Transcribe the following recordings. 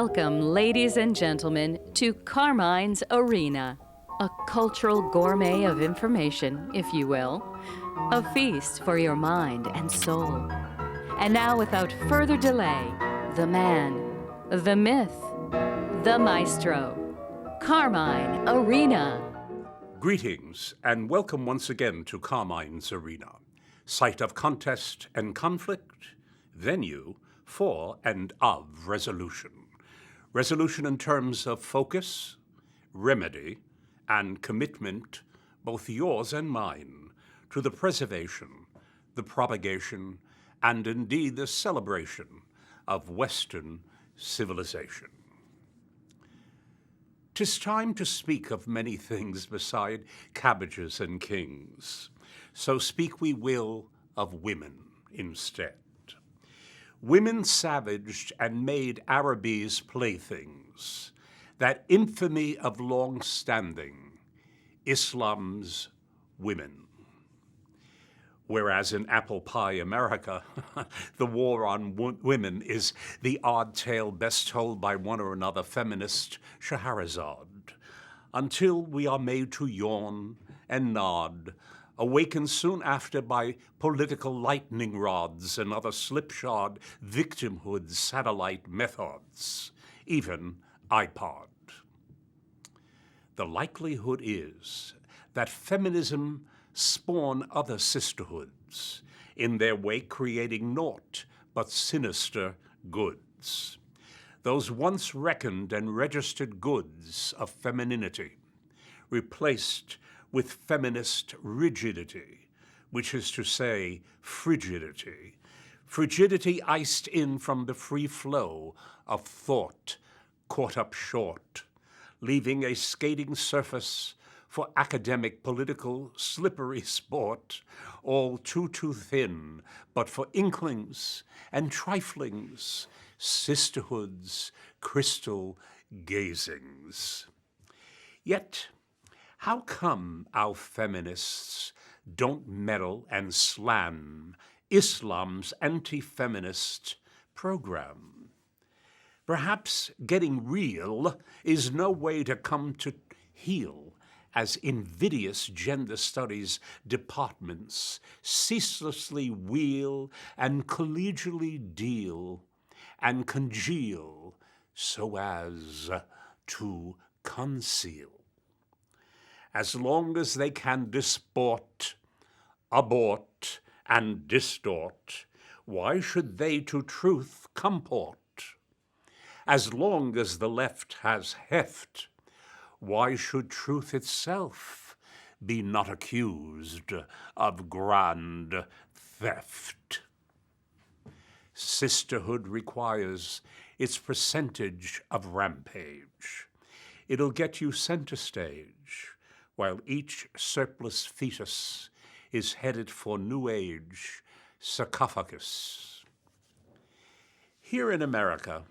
Welcome, ladies and gentlemen, to Carmine's Arena, a cultural gourmet of information, if you will, a feast for your mind and soul. And now, without further delay, the man, the myth, the maestro, Carmine Arena. Greetings, and welcome once again to Carmine's Arena, site of contest and conflict, venue for and of resolution. Resolution in terms of focus, remedy, and commitment, both yours and mine, to the preservation, the propagation, and indeed the celebration of Western civilization. 'Tis time to speak of many things beside cabbages and kings, so speak we will of women instead. Women savaged and made Araby's playthings, that infamy of long standing, Islam's women. Whereas in apple pie America, the war on women is the odd tale best told by one or another feminist Scheherazade, until we are made to yawn and nod, awakened soon after by political lightning rods and other slipshod victimhood satellite methods, even iPod. The likelihood is that feminism spawn other sisterhoods, in their wake creating naught but sinister goods. Those once reckoned and registered goods of femininity, replaced with feminist rigidity, which is to say, frigidity. Frigidity iced in from the free flow of thought, caught up short, leaving a skating surface for academic, political, slippery sport, all too thin, but for inklings and triflings, sisterhoods, crystal gazings. Yet, how come our feminists don't meddle and slam Islam's anti-feminist program? Perhaps getting real is no way to come to heal, as invidious gender studies departments ceaselessly wheel and collegially deal and congeal so as to conceal. As long as they can disport, abort, and distort, why should they to truth comport? As long as the left has heft, why should truth itself be not accused of grand theft? Sisterhood requires its percentage of rampage. It'll get you center stage, while each surplus fetus is headed for New Age sarcophagus. Here in America,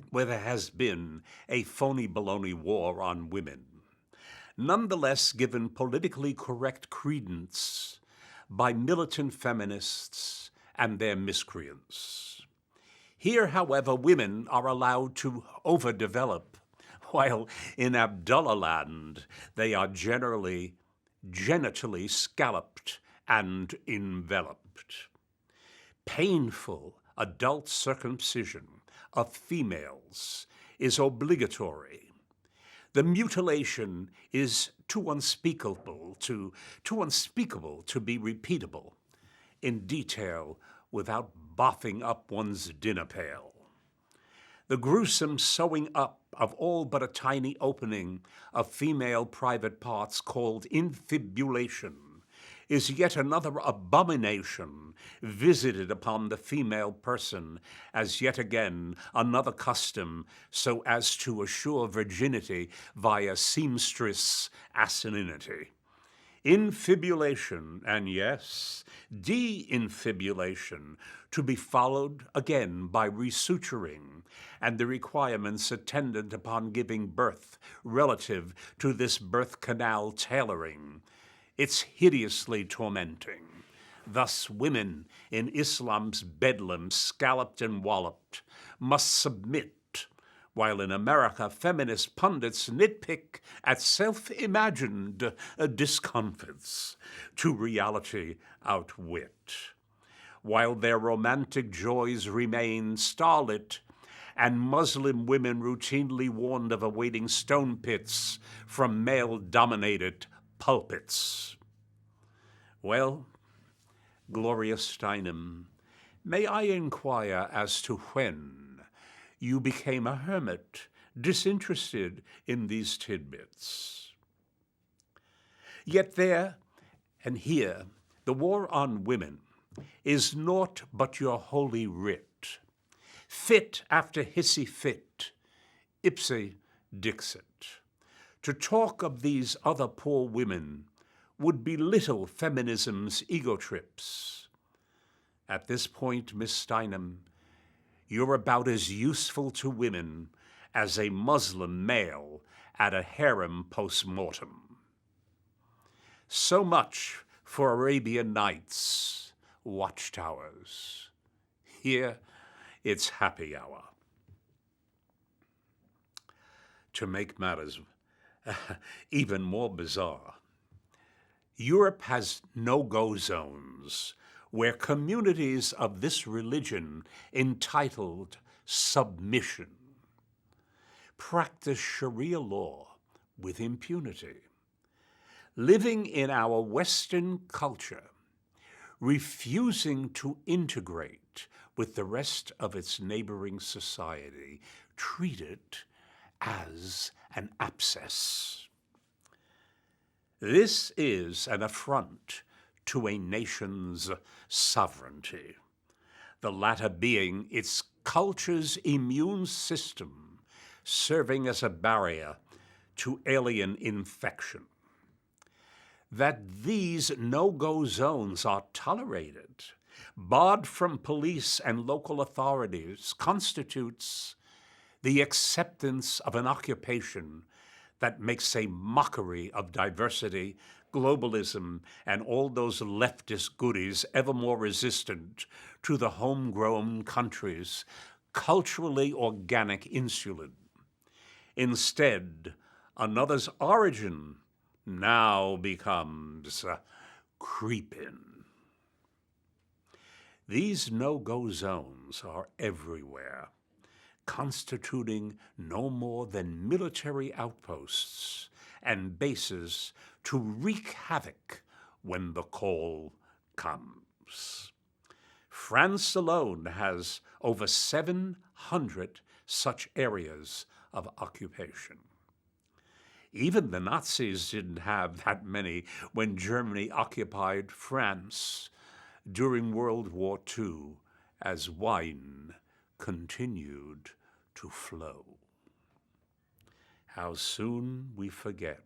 where there has been a phony baloney war on women, nonetheless given politically correct credence by militant feminists and their miscreants. Here, however, women are allowed to overdevelop, while in Abdullah land they are generally genitally scalloped and enveloped. Painful adult circumcision of females is obligatory. The mutilation is too unspeakable to be repeatable in detail without boffing up one's dinner pail. The gruesome sewing up of all but a tiny opening of female private parts called infibulation is yet another abomination visited upon the female person as yet again another custom so as to assure virginity via seamstress asininity. Infibulation, and yes, de-infibulation, to be followed again by resuturing, and the requirements attendant upon giving birth relative to this birth canal tailoring. It's hideously tormenting. Thus women in Islam's bedlam, scalloped and walloped, must submit while in America feminist pundits nitpick at self-imagined discomforts to reality outwit, while their romantic joys remain starlit and Muslim women routinely warned of awaiting stone pits from male-dominated pulpits. Well, Gloria Steinem, may I inquire as to when you became a hermit, disinterested in these tidbits? Yet there and here, the war on women is naught but your holy writ, fit after hissy fit, ipse dixit. To talk of these other poor women would belittle feminism's ego trips. At this point, Miss Steinem, you're about as useful to women as a Muslim male at a harem post-mortem. So much for Arabian Nights watchtowers. Here, it's happy hour. To make matters even more bizarre, Europe has no-go zones where communities of this religion, entitled submission, practice Sharia law with impunity. Living in our Western culture, refusing to integrate with the rest of its neighboring society, treat it as an abscess. This is an affront to a nation's sovereignty, the latter being its culture's immune system serving as a barrier to alien infection. That these no-go zones are tolerated, barred from police and local authorities, constitutes the acceptance of an occupation that makes a mockery of diversity, globalism, and all those leftist goodies ever more resistant to the homegrown country's culturally organic insulin. Instead, another's origin now becomes creeping. These no-go zones are everywhere, constituting no more than military outposts and bases to wreak havoc when the call comes. France alone has over 700 such areas of occupation. Even the Nazis didn't have that many when Germany occupied France during World War II as wine continued to flow. How soon we forget.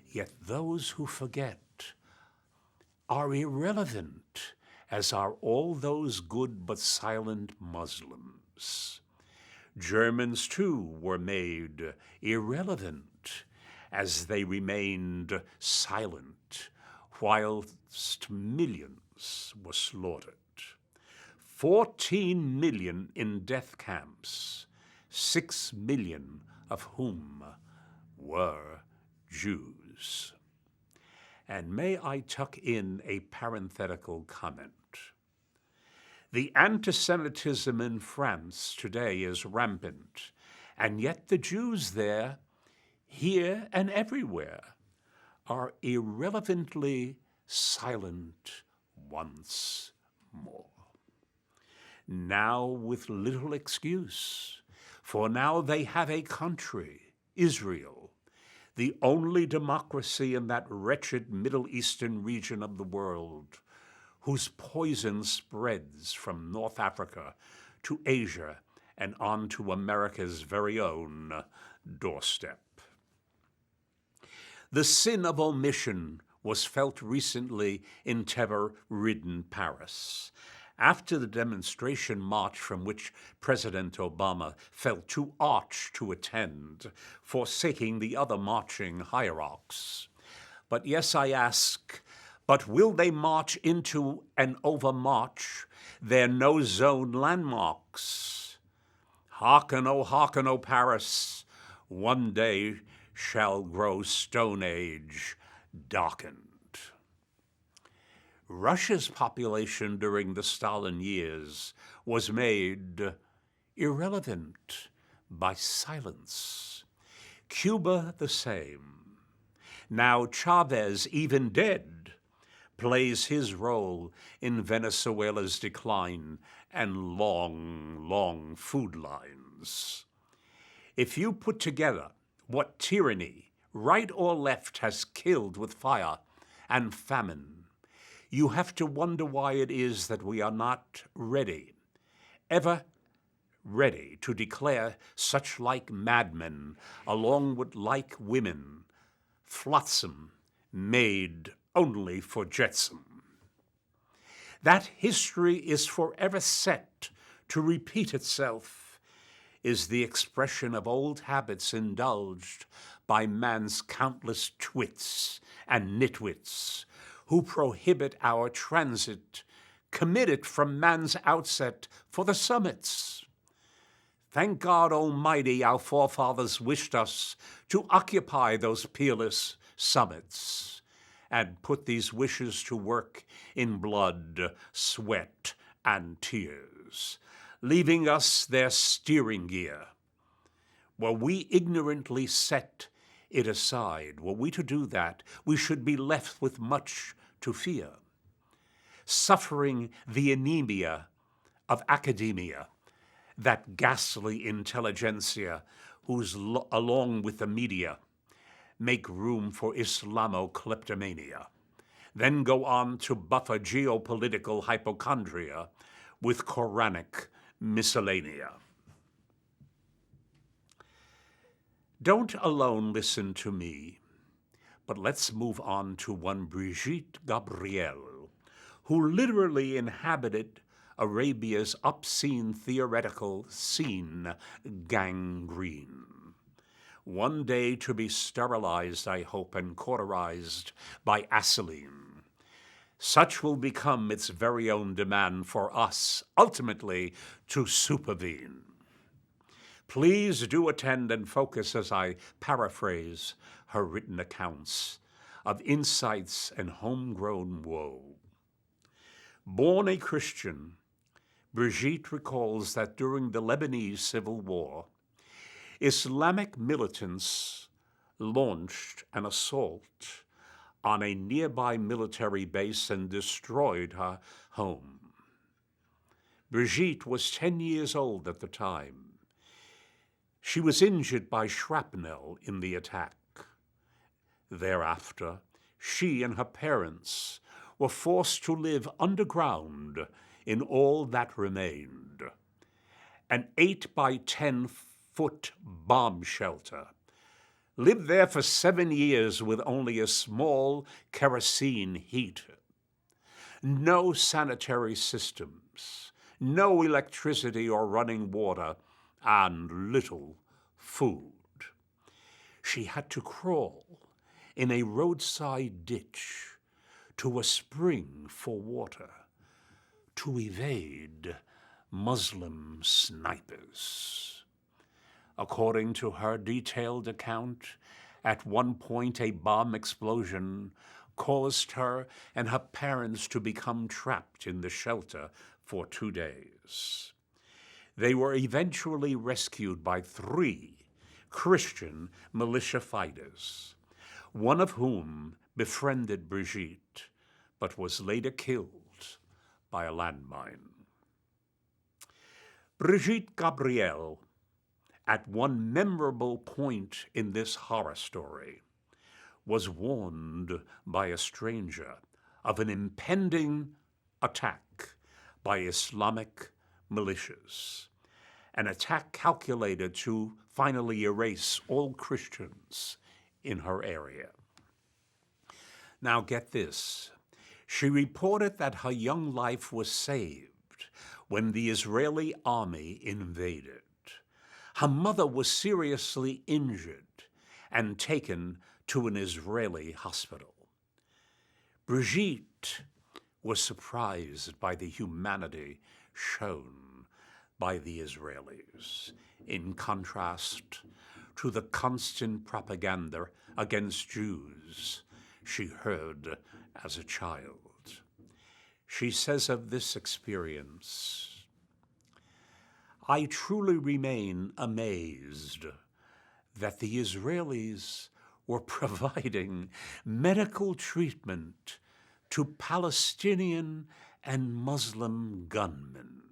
Yet those who forget are irrelevant, as are all those good but silent Muslims. Germans, too, were made irrelevant as they remained silent whilst millions were slaughtered. 14 million in death camps, 6 million of whom were Jews. And may I tuck in a parenthetical comment? The anti-Semitism in France today is rampant, and yet the Jews there, here and everywhere, are irrelevantly silent once more. Now with little excuse, for now they have a country, Israel, the only democracy in that wretched Middle Eastern region of the world, whose poison spreads from North Africa to Asia and on to America's very own doorstep. The sin of omission was felt recently in terror-ridden Paris, after the demonstration march from which President Obama felt too arch to attend, forsaking the other marching hierarchs. But yes, I ask, but will they march into and overmarch their no-zone landmarks? hearken, O Paris, one day shall grow Stone Age darkened. Russia's population during the Stalin years was made irrelevant by silence. Cuba the same. Now Chavez, even dead, plays his role in Venezuela's decline and long food lines. If you put together what tyranny, right or left, has killed with fire and famine, you have to wonder why it is that we are not ready, ever ready to declare such like madmen along with like women, flotsam, made only for jetsam. That history is forever set to repeat itself is the expression of old habits indulged by man's countless twits and nitwits who prohibit our transit, committed from man's outset for the summits. Thank God Almighty, our forefathers wished us to occupy those peerless summits and put these wishes to work in blood, sweat, and tears, leaving us their steering gear. Were we ignorantly set it aside, were we to do that, we should be left with much to fear, suffering the anemia of academia, that ghastly intelligentsia whose, along with the media, make room for Islamo-kleptomania, then go on to buffer geopolitical hypochondria with Quranic miscellanea. Don't alone listen to me, but let's move on to one Brigitte Gabriel, who literally inhabited Arabia's obscene theoretical scene, gangrene. One day to be sterilized, I hope, and cauterized by acetylene. Such will become its very own demand for us, ultimately to supervene. Please do attend and focus as I paraphrase her written accounts of insights and homegrown woe. Born a Christian, Brigitte recalls that during the Lebanese Civil War, Islamic militants launched an assault on a nearby military base and destroyed her home. Brigitte was 10 years old at the time. She was injured by shrapnel in the attack. Thereafter, she and her parents were forced to live underground in all that remained, an 8 by 10-foot bomb shelter. Lived there for 7 years with only a small kerosene heater. No sanitary systems, no electricity or running water, and little food. She had to crawl in a roadside ditch to a spring for water to evade Muslim snipers. According to her detailed account, at one point a bomb explosion caused her and her parents to become trapped in the shelter for 2 days. They were eventually rescued by 3 Christian militia fighters, one of whom befriended Brigitte, but was later killed by a landmine. Brigitte Gabriel, at one memorable point in this horror story, was warned by a stranger of an impending attack by Islamic militias, an attack calculated to finally erase all Christians in her area. Now get this. She reported that her young life was saved when the Israeli army invaded. Her mother was seriously injured and taken to an Israeli hospital. Brigitte was surprised by the humanity shown by the Israelis, in contrast to the constant propaganda against Jews she heard as a child. She says of this experience, "I truly remain amazed that the Israelis were providing medical treatment to Palestinian and Muslim gunmen.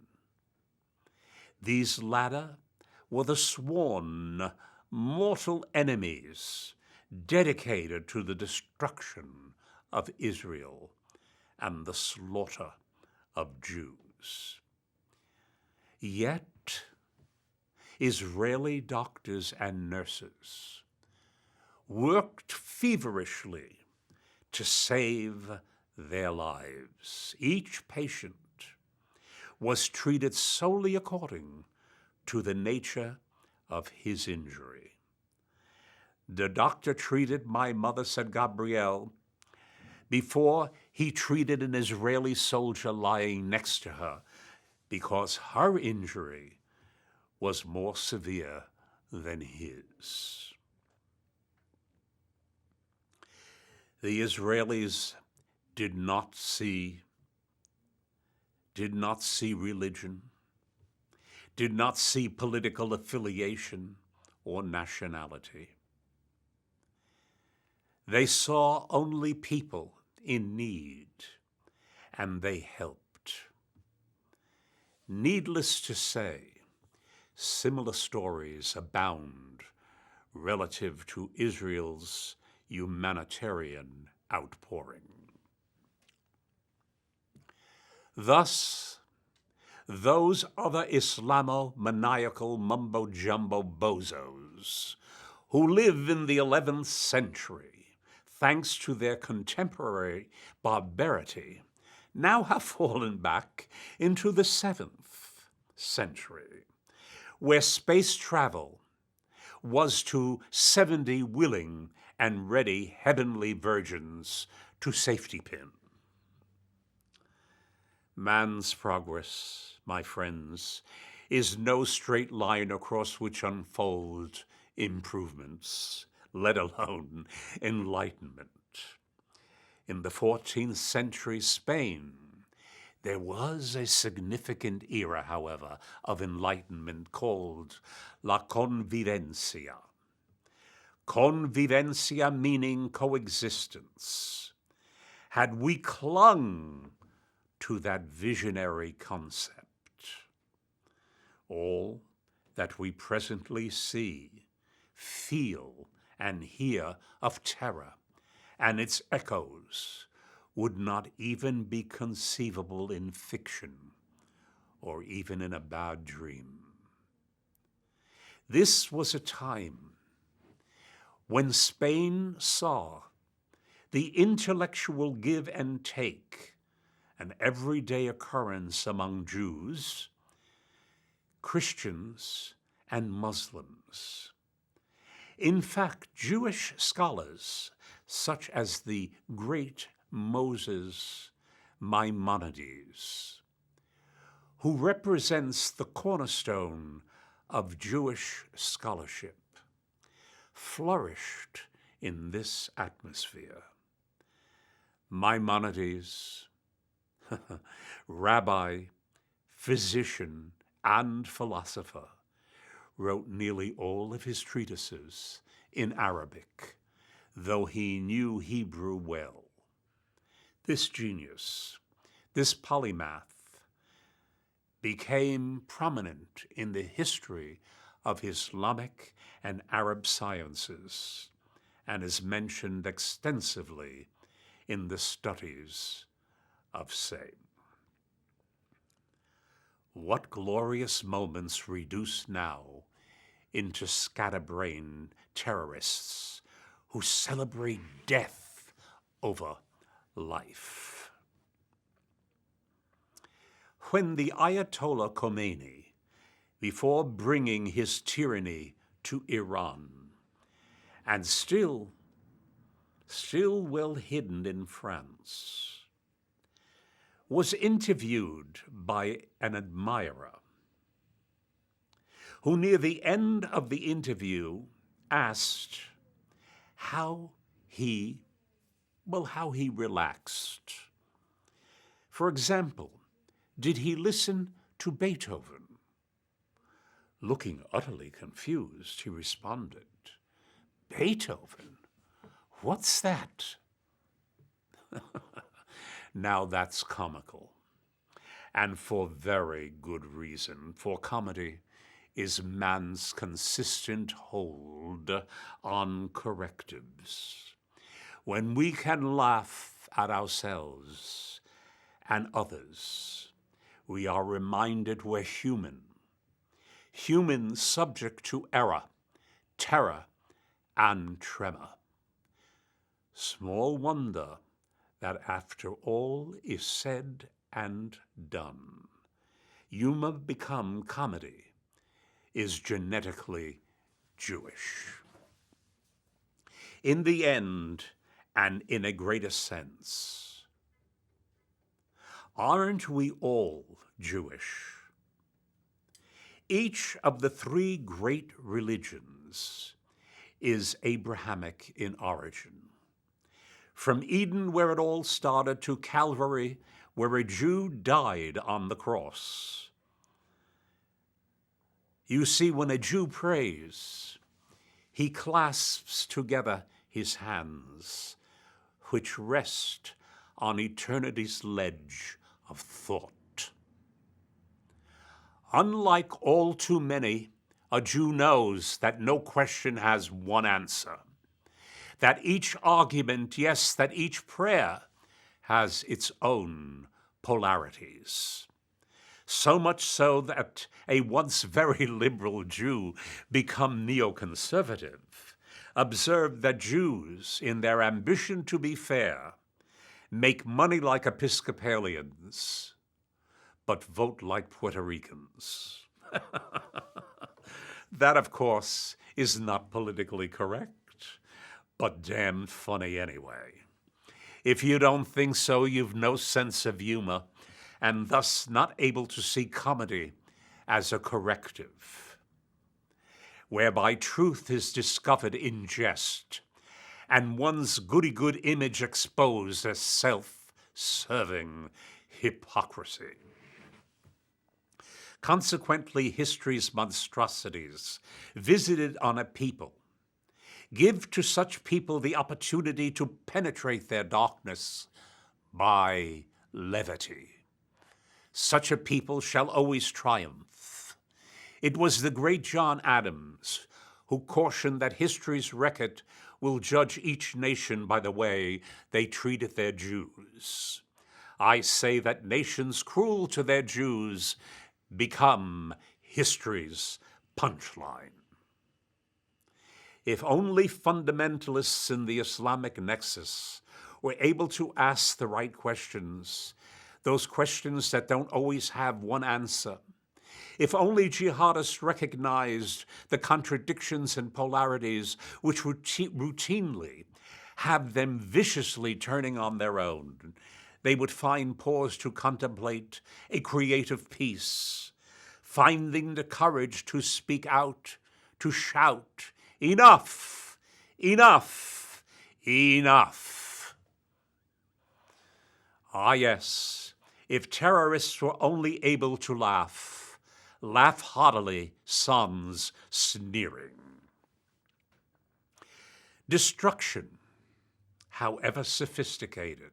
These latter were the sworn mortal enemies dedicated to the destruction of Israel and the slaughter of Jews. Yet, Israeli doctors and nurses worked feverishly to save their lives. Each patient was treated solely according to the nature of his injury. The doctor treated my mother," said Gabrielle, "before he treated an Israeli soldier lying next to her, because her injury was more severe than his." The Israelis did not see religion, did not see political affiliation or nationality. They saw only people in need, and they helped. Needless to say, similar stories abound relative to Israel's humanitarian outpouring. Thus, those other Islamo-maniacal mumbo-jumbo bozos who live in the 11th century, thanks to their contemporary barbarity, now have fallen back into the 7th century, where space travel was to 70 willing and ready heavenly virgins to safety pin. Man's progress, my friends, is no straight line across which unfold improvements, let alone enlightenment. In the 14th century Spain, there was a significant era, however, of enlightenment called la convivencia. Convivencia meaning coexistence. Had we clung to that visionary concept, all that we presently see, feel, and hear of terror and its echoes would not even be conceivable in fiction or even in a bad dream. This was a time when Spain saw the intellectual give and take, an everyday occurrence among Jews, Christians, and Muslims. In fact, Jewish scholars, such as the great Moses Maimonides, who represents the cornerstone of Jewish scholarship, flourished in this atmosphere. Maimonides, rabbi, physician, and philosopher, wrote nearly all of his treatises in Arabic, though he knew Hebrew well. This genius, this polymath, became prominent in the history of Islamic and Arab sciences and is mentioned extensively in the studies of Same. What glorious moments reduced now into scatterbrained terrorists who celebrate death over life. When the Ayatollah Khomeini, before bringing his tyranny to Iran, and still well hidden in France, was interviewed by an admirer, who near the end of the interview asked how he relaxed. For example, did he listen to Beethoven? Looking utterly confused, he responded, "Beethoven? What's that?" Now that's comical, and for very good reason, for comedy is man's consistent hold on correctives. When we can laugh at ourselves and others, we are reminded we're human, human subject to error, terror, and tremor. Small wonder that after all is said and done, humor become comedy is genetically Jewish. In the end, and in a greater sense, aren't we all Jewish? Each of the three great religions is Abrahamic in origin. From Eden, where it all started, to Calvary, where a Jew died on the cross. You see, when a Jew prays, he clasps together his hands, which rest on eternity's ledge of thought. Unlike all too many, a Jew knows that no question has one answer, that each argument, yes, that each prayer has its own polarities. So much so that a once very liberal Jew become neoconservative observed that Jews, in their ambition to be fair, make money like Episcopalians, but vote like Puerto Ricans. That, of course, is not politically correct, but damned funny anyway. If you don't think so, you've no sense of humor, and thus not able to see comedy as a corrective, whereby truth is discovered in jest, and one's goody-good image exposed as self-serving hypocrisy. Consequently, history's monstrosities visited on a people give to such people the opportunity to penetrate their darkness by levity. Such a people shall always triumph. It was the great John Adams who cautioned that history's record will judge each nation by the way they treated their Jews. I say that nations cruel to their Jews become history's punchline. If only fundamentalists in the Islamic nexus were able to ask the right questions, those questions that don't always have one answer. If only jihadists recognized the contradictions and polarities which routinely have them viciously turning on their own, they would find pause to contemplate a creative peace, finding the courage to speak out, to shout, "Enough! Enough! Enough!" Ah, yes, if terrorists were only able to laugh heartily sans sneering. Destruction, however sophisticated,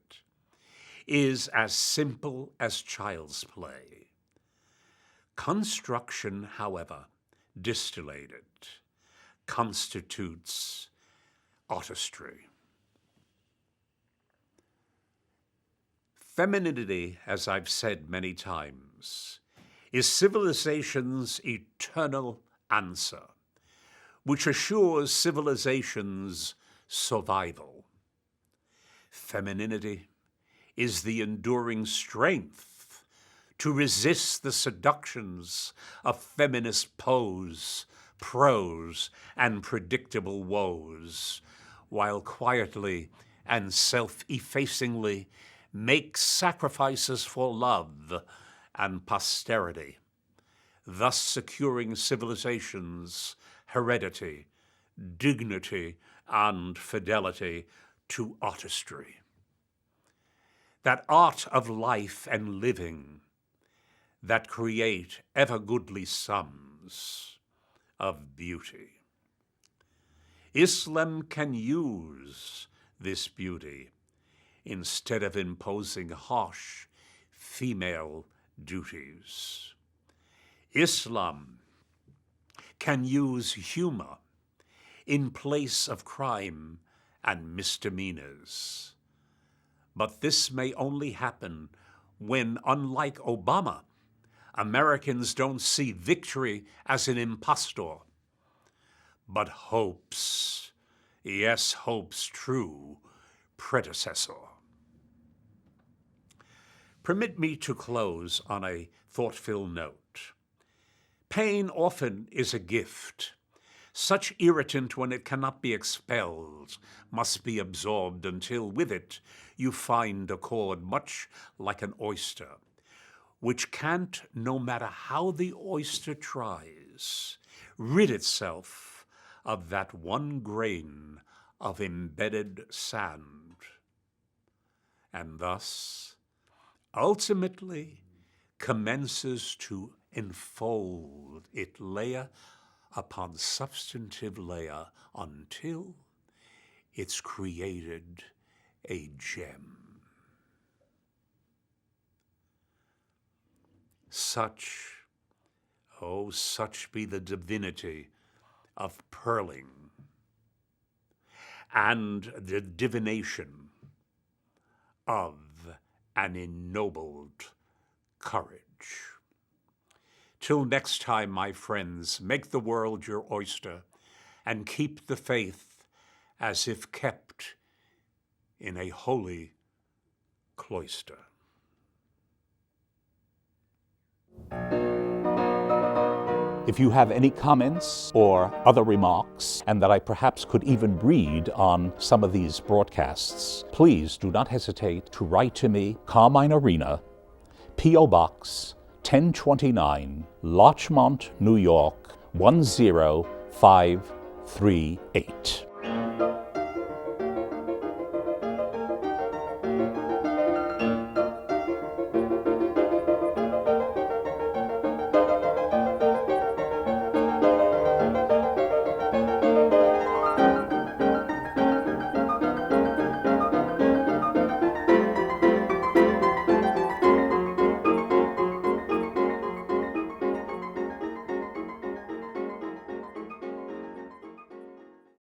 is as simple as child's play. Construction, however distillated, constitutes artistry. Femininity, as I've said many times, is civilization's eternal answer, which assures civilization's survival. Femininity is the enduring strength to resist the seductions of feminist pose, prose, and predictable woes, while quietly and self-effacingly make sacrifices for love and posterity. thus securing civilization's heredity, dignity, and fidelity to artistry. That art of life and living that create ever goodly sums of beauty. Islam can use this beauty instead of imposing harsh female duties. Islam can use humor in place of crime and misdemeanors. But this may only happen when, unlike Obama, Americans don't see victory as an impostor, but hope's, yes, hope's true predecessor. Permit me to close on a thought-filled note. Pain often is a gift. Such irritant, when it cannot be expelled, must be absorbed until with it you find a chord much like an oyster, which can't, no matter how the oyster tries, rid itself of that one grain of embedded sand, and thus ultimately commences to enfold it layer upon substantive layer until it's created a gem. Such be the divinity of pearling and the divination of an ennobled courage. Till next time, my friends, make the world your oyster and keep the faith as if kept in a holy cloister. If you have any comments or other remarks, and that I perhaps could even read on some of these broadcasts, please do not hesitate to write to me, Carmine Arena, P.O. Box 1029, Larchmont, New York 10538.